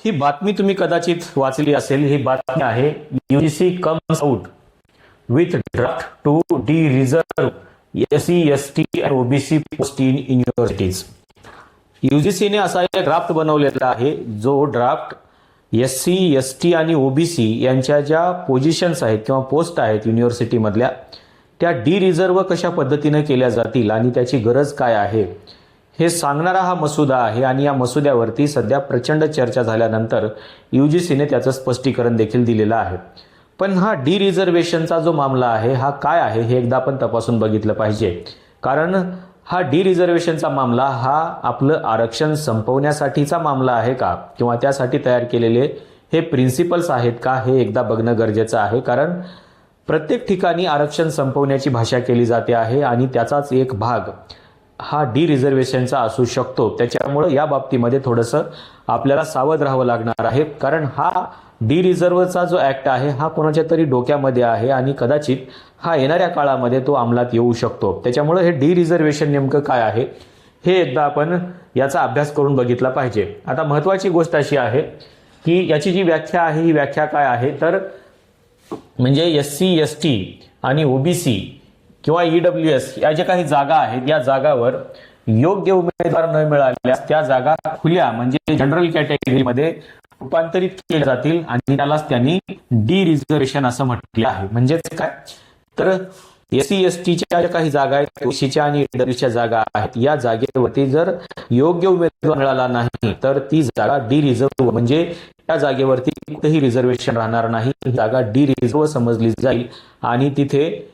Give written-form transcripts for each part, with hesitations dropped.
ही बातमी तुम्ही कदाचित वाचली असेल। ही बातमी आहे UGC comes out with draft to dereserve SC ST आणि ओबीसी पोस्ट इन युनिव्हर्सिटीज। यूजीसीने असा एक ड्राफ्ट बनवलेला आहे, जो ड्राफ्ट एससी एसटी आणि ओबीसी यांच्या ज्या पोझिशन्स आहेत किंवा पोस्ट आहेत युनिव्हर्सिटी मधल्या, त्या डी रिझर्व कशा पद्धतीने केल्या जातील आणि त्याची गरज काय आहे हे सांगणारा हा मसुदा आहे। आणि या मसुद्यावरती सध्या प्रचंड चर्चा झाल्यानंतर यूजीसीने त्याचं स्पष्टीकरण देखील दिलेलं आहे। पण हा डी रिझर्वेशनचा जो मामला आहे हा काय आहे हे एकदा आपण तपासून बघितलं पाहिजे। कारण हा डी रिझर्वेशनचा मामला हा आपलं आरक्षण संपवण्यासाठीचा मामला आहे का, किंवा त्यासाठी तयार केलेले हे प्रिन्सिपल्स आहेत का, हे एकदा बघणं गरजेचं आहे। कारण प्रत्येक ठिकाणी आरक्षण संपवण्याची भाषा केली जाते आहे आणि त्याचाच एक भाग हा डी रिझर्वेशनचा असू शकतो। त्याच्यामुळे या बाबतीमध्ये थोडंसं आपल्याला सावध राहावं लागणार आहे। कारण हा डी रिझर्वचा जो ऍक्ट आहे हा कोणाच्या तरी डोक्यामध्ये आहे आणि कदाचित हा येणाऱ्या काळामध्ये तो अंमलात येऊ शकतो। त्याच्यामुळे हे डी रिझर्वेशन नेमकं काय आहे हे एकदा आपण याचा अभ्यास करून बघितला पाहिजे। आता महत्त्वाची गोष्ट अशी आहे की याची जी व्याख्या आहे ही व्याख्या काय आहे, तर म्हणजे एससी एसटी आणि ओबीसी किंवा ईडब्ल्यूएस या ज्या काही जागा आहेत या जागावर योग्य उमेदवार न मिळाल्यास त्या जागा खुल्या म्हणजे जनरल कॅटेगरीमध्ये रूपांतरित केल्या जातील आणि त्यालाच त्यांनी डी रिझर्वेशन असं म्हटलं आहे। म्हणजेच काय, तर एससी एसटीच्या ज्या काही जागा आहेत, ओबीसीच्या आणि ईडब्ल्यूच्या जागा आहेत, या जागेवरती जर योग्य उमेदवार मिळाला नाही तर ती जागा डी रिझर्व म्हणजे त्या जागेवरती कुठेही रिझर्वेशन राहणार नाही, ही जागा डी रिझर्व समजली जाईल आणि तिथे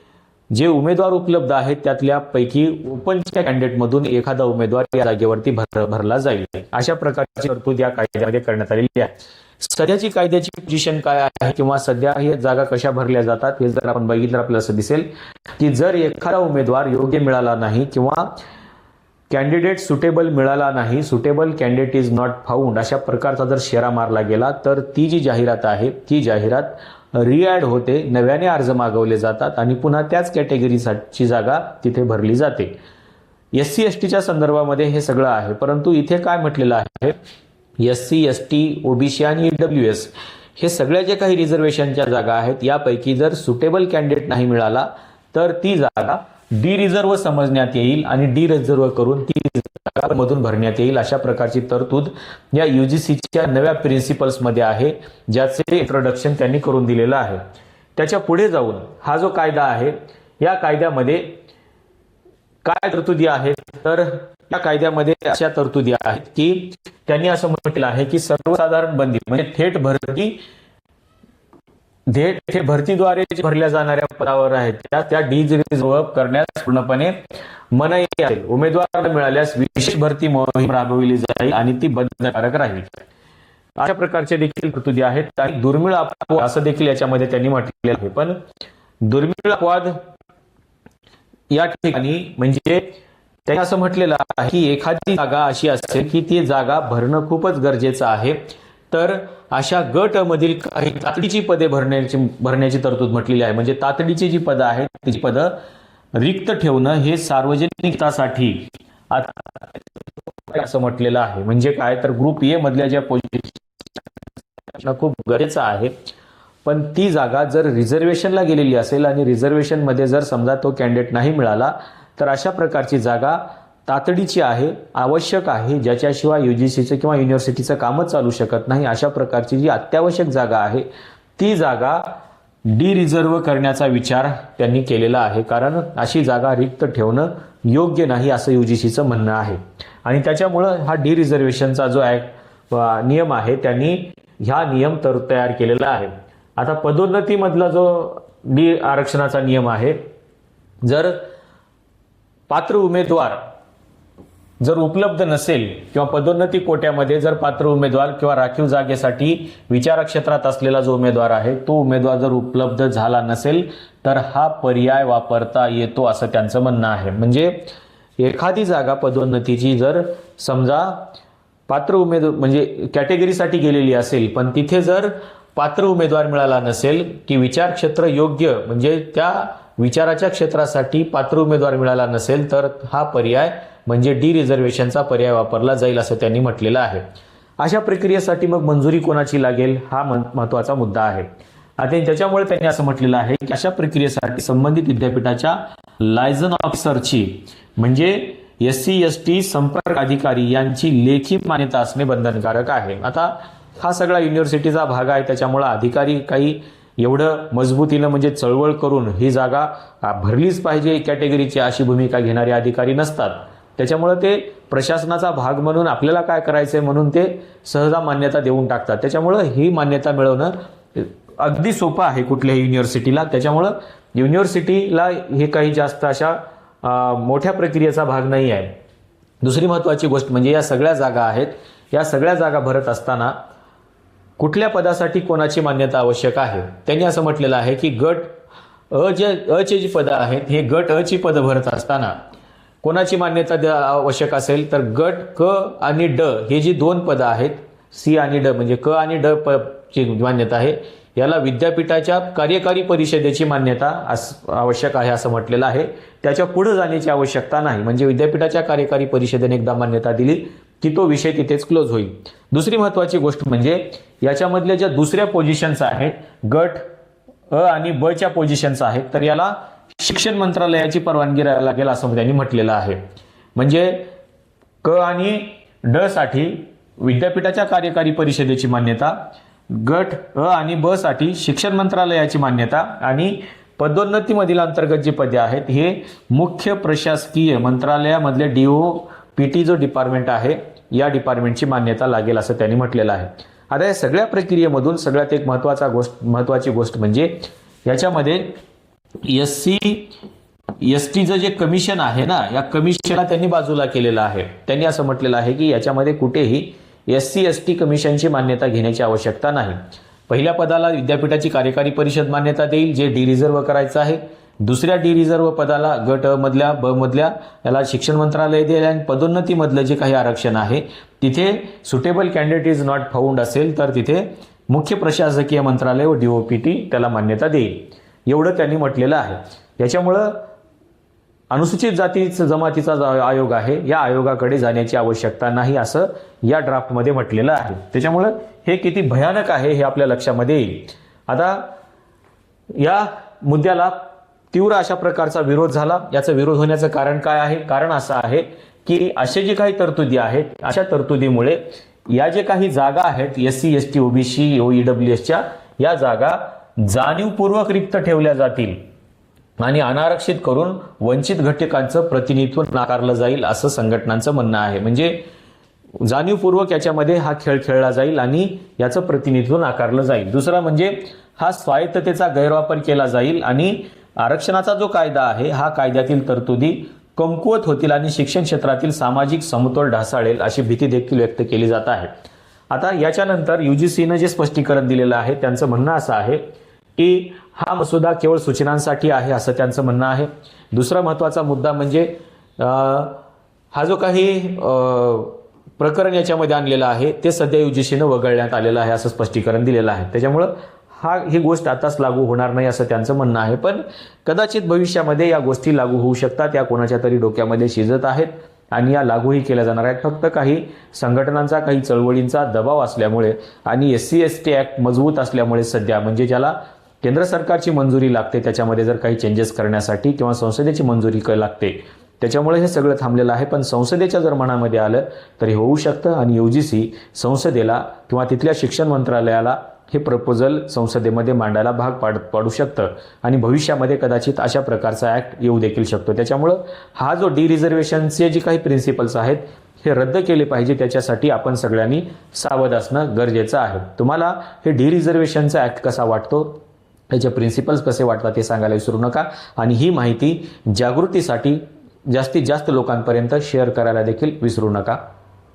जे उमेदवार उपलब्ध आहेत त्यातल्या पैकी ओपनच्या कॅन्डिडेटमधून एखादा उमेदवार या जागेवरती भरला जाईल। अशा प्रकारची तरतूद या कायद्यामध्ये करण्यात आलेली आहे। सध्याची कायद्याची पोझिशन काय आहे किंवा सध्या हे जागा कशा भरल्या जातात हे जर आपण बघितलं आपल्याला असं दिसेल की जर एखादा उमेदवार योग्य मिळाला नाही किंवा कॅन्डिडेट सुटेबल मिळाला नाही, suitable candidate is not found, अशा प्रकारचा जर शेरा मारला गेला तर ती जी जाहिरात आहे ती जाहिरात रिॲड होते, नव्याने अर्ज मागवले जातात आणि पुन्हा त्याच कॅटेगरीसाठी जागा तिथे भरली जाते। एससी एसटीच्या संदर्भामध्ये हे सगळं आहे, परंतु इथे काय म्हटलेलं आहे, एससी एसटी ओबीसी आणि ईडब्ल्यूएस हे सगळ्या जे काही रिझर्वेशनच्या जागा आहेत यापैकी जर सुटेबल कॅन्डिडेट नाही मिळाला तर ती जागा डी रिझर्व समजण्यात येईल आणि डी रिझर्व करून ती जागा मधून भरण्यात येईल। अशा प्रकारची तरतूद या यूजीसीच्या नव्या प्रिन्सिपल्स मध्ये आहे, ज्याचे इंट्रोडक्शन त्यांनी करून दिलेलं आहे। त्याच्या पुढे जाऊन हा जो कायदा आहे या कायद्यामध्ये काय तरतुदी आहेत, तर या कायद्यामध्ये अशा तरतुदी आहेत की त्यांनी असं म्हटलं आहे की सर्वसाधारण बंदी म्हणजे थेट भरतीद्वारे भरल्या जाणाऱ्या पदावर आहेत त्या डी रिझर्व करण्यास पूर्णपणे मनाई आहे। उमेदवार मिळाल्यास विशेष भरती मोहीम राबवली जाईल आणि ती बंधनकारक राहील। अशा प्रकारचे देखील तरतुदी आहेत आणि दुर्मिळ अपवाद असं देखील याच्यामध्ये त्यांनी म्हटलेलं आहे। पण दुर्मिळ अपवाद या ठिकाणी म्हणजे त्यांनी असं म्हटलेलं आहे की एखादी जागा अशी असेल की ती जागा भरणं खूपच गरजेचं आहे, तर अशा गट मधील काही तातडीची पदे भरण्याची तरतूद म्हटलेली आहे। म्हणजे तातडीची जी पदं आहेत ती पदं रिक्त ठेवणं हे सार्वजनिक हितासाठी असं म्हटलेलं आहे। म्हणजे काय, तर ग्रुप ए मधल्या ज्या पोझिशन खूप गरजेचं आहे, पण ती जागा जर रिझर्वेशनला गेलेली असेल आणि रिझर्वेशन मध्ये जर समजा तो कॅन्डिडेट नाही मिळाला तर अशा प्रकारची जागा तातडीची आहे, आवश्यक आहे, ज्याच्याशिवाय यूजीसीचं किंवा युनिव्हर्सिटीचं कामच चालू शकत नाही। अशा प्रकारची जी अत्यावश्यक जागा आहे ती जागा डी रिझर्व करण्याचा विचार त्यांनी केलेला आहे। कारण अशी जागा रिक्त ठेवणं योग्य नाही असं यूजीसीचं म्हणणं आहे आणि त्याच्यामुळं हा डी रिझर्वेशनचा जो नियम आहे त्यांनी हा नियम तयार केलेला आहे। आता पदोन्नतीमधला जो डी आरक्षणाचा नियम आहे, जर पात्र उमेदवार जर उपलब्ध नसेल किंवा पदोन्नती कोट्यामध्ये जर पात्र उमेदवार किंवा राखीव जागेसाठी विचार क्षेत्रात असलेला जो उमेदवार आहे तो उमेदवार जर उपलब्ध झाला नसेल तर हा पर्याय वापरता येतो असं त्यांचं म्हणणं आहे। म्हणजे एखादी जागा पदोन्नतीची जर समजा पात्र उमेदवार म्हणजे कॅटेगरीसाठी गेलेली असेल पण तिथे जर पात्र उमेदवार मिळाला नसेल की विचार क्षेत्र योग्य म्हणजे त्या विचाराच्या क्षेत्रासाठी पात्र उमेदवार मिळाला नसेल तर हा पर्याय म्हणजे डी रिझर्वेशनचा पर्याय वापरला जाईल असं त्यांनी म्हटलेलं आहे। अशा प्रक्रियेसाठी मग मंजुरी कोणाची लागेल हा महत्वाचा मुद्दा आहे. आणि त्याच्यामुळे त्यांनी असं म्हटलेलं आहे की अशा प्रक्रियेसाठी संबंधित विद्यापीठाच्या लायझन ऑफिसरची म्हणजे SC/ST संपर्क अधिकारी यांची लेखी मान्यता असणे बंधनकारक आहे. आता हा सगळा युनिव्हर्सिटीचा भाग आहे, त्याच्यामुळे अधिकारी काही एवढं मजबूतीनं म्हणजे चळवळ करून ही जागा भरलीच पाहिजे कॅटेगरीची अशी भूमिका घेणारे अधिकारी नसतात. त्याच्यामुळे ते प्रशासनाचा भाग म्हणून आपल्याला काय करायचंय म्हणून ते सहजा मान्यता देऊन टाकतात. त्याच्यामुळे ही मान्यता मिळवणं अगदी सोपं आहे कुठल्याही युनिव्हर्सिटीला. त्याच्यामुळं युनिव्हर्सिटीला हे काही जास्त अशा मोठ्या प्रक्रियेचा भाग नाही आहे. दुसरी महत्त्वाची गोष्ट म्हणजे या सगळ्या जागा आहेत, या सगळ्या जागा भरत असताना कुठल्या पदासाठी कोणाची मान्यता आवश्यक आहे. त्यांनी असं म्हटलेलं आहे की गट अचे जी पदं आहेत हे गट अ ची पदं भरत असताना कोणाची मान्यता आवश्यक असेल तर गट क आणि ड हे जी दोन पदं आहेत सी आणि ड म्हणजे क आणि ड ची मान्यता आहे याला विद्यापीठाच्या कार्यकारी परिषदेची मान्यता आवश्यक आहे असं म्हटलेलं आहे. त्याच्या पुढे जाण्याची आवश्यकता नाही. म्हणजे विद्यापीठाच्या कार्यकारी परिषदेने एकदा मान्यता दिली की तो विषय तिथेच क्लोज होईल. दुसरी महत्त्वाची गोष्ट म्हणजे याच्यामधल्या ज्या दुसऱ्या पोझिशन्स आहेत गट अ आणि ब च्या पोझिशन्स आहेत तर याला शिक्षण मंत्रालयाची परवानगी लागेल असं त्यांनी म्हटलेलं आहे. म्हणजे क आणि ड साठी विद्यापीठाच्या कार्यकारी परिषदेची मान्यता, गट अ आणि ब साठी शिक्षण मंत्रालयाची मान्यता आणि पदोन्नतीमधील अंतर्गत जी पदे आहेत हे मुख्य प्रशासकीय मंत्रालयामधले DOPT जो डिपार्टमेंट आहे या डिपार्टमेंटची मान्यता लागेल असं त्यांनी म्हटलेलं आहे. आता या सगळ्या प्रक्रियेमधून सगळ्यात एक महत्वाची गोष्ट म्हणजे याच्यामध्ये SC/STचं जे कमिशन आहे ना या कमिशनला त्यांनी बाजूला केलेलं आहे. त्यांनी असं म्हटलेलं आहे की याच्यामध्ये कुठेही SC/ST कमिशनची मान्यता घेण्याची आवश्यकता नाही. पहिल्या पदाला विद्यापीठाची कार्यकारी परिषद मान्यता देईल जे डी रिझर्व्ह करायचं आहे. दुसऱ्या डी रिझर्व्ह पदाला गट अ मधल्या ब मधल्या याला शिक्षण मंत्रालय देईल आणि पदोन्नतीमधलं जे काही आरक्षण आहे तिथे suitable candidate is not found असेल तर तिथे मुख्य प्रशासकीय मंत्रालय व DOPT त्याला मान्यता देईल एवढं त्यांनी म्हटलेलं आहे. याच्यामुळं अनुसूचित जाती जमातीचा आयोग आहे या आयोगाकडे जाण्याची आवश्यकता नाही असं या ड्राफ्टमध्ये म्हटलेलं आहे. त्याच्यामुळं हे किती भयानक आहे हे आपल्या लक्षामध्ये येईल. आता या मुद्द्याला तीव्र अशा प्रकारचा विरोध झाला. याचा विरोध होण्याचं कारण काय आहे? कारण असं आहे की असे जे काही तरतुदी आहेत अशा तरतुदीमुळे या जे काही जागा आहेत SC/ST OBC OEWSच्या या जागा जाणीवपूर्वक रिक्त ठेवल्या जातील आणि अनारक्षित करून वंचित घटकांचं प्रतिनिधित्व नाकारलं जाईल असं संघटनांचं म्हणणं आहे. म्हणजे जाणीवपूर्वक याच्यामध्ये हा खेळ खेळला जाईल आणि याचं प्रतिनिधित्व नाकारलं जाईल. दुसरा म्हणजे हा स्वायत्ततेचा गैरवापर केला जाईल आणि आरक्षणाचा जो कायदा आहे हा कायद्यातील तरतुदी कमकुवत होतील आणि शिक्षण क्षेत्रातील सामाजिक समतोल ढासळेल अशी भीती देखील व्यक्त केली जात आहे. आता याच्यानंतर UGCनं जे स्पष्टीकरण दिलेलं आहे त्यांचं म्हणणं असं आहे की हा मसुदा केवळ सूचनांसाठी आहे असं त्यांचं म्हणणं आहे. दुसरा महत्त्वाचा मुद्दा म्हणजे हा जो काही प्रकरण याच्यामध्ये आणलेलं आहे ते सध्या UGCनं वगळण्यात आलेलं आहे असं स्पष्टीकरण दिलेलं आहे. त्याच्यामुळं ही गोष्ट आताच लागू होणार नाही असं त्यांचं म्हणणं आहे. पण कदाचित भविष्यामध्ये या गोष्टी लागू होऊ शकतात. या कोणाच्या तरी डोक्यामध्ये शिजत आहेत आणि या लागूही केल्या जाणार आहेत. फक्त काही संघटनांचा काही चळवळींचा दबाव असल्यामुळे आणि SC/ST ऍक्ट मजबूत असल्यामुळे सध्या म्हणजे ज्याला केंद्र सरकारची मंजुरी लागते त्याच्यामध्ये जर काही चेंजेस करण्यासाठी किंवा संसदेची मंजुरी लागते त्याच्यामुळे हे सगळं थांबलेलं आहे. पण संसदेच्या जर मनामध्ये आलं तर हे होऊ शकतं आणि UGC संसदेला किंवा तिथल्या शिक्षण मंत्रालयाला हे प्रपोजल संसदेमध्ये मांडायला भाग पाडू शकतं आणि भविष्यामध्ये कदाचित अशा प्रकारचा ऍक्ट येऊ देखील शकतो. त्याच्यामुळं हा जो डी रिझर्वेशनचे जे काही प्रिन्सिपल्स आहेत हे रद्द केले पाहिजे. त्याच्यासाठी आपण सगळ्यांनी सावध असणं गरजेचं आहे. तुम्हाला हे डी रिझर्वेशनचा ऍक्ट कसा वाटतो, त्याचे प्रिन्सिपल्स कसे वाटतात ते सांगायला विसरू नका आणि ही माहिती जागृतीसाठी जास्तीत जास्त लोकांपर्यंत शेअर करायला देखील विसरू नका.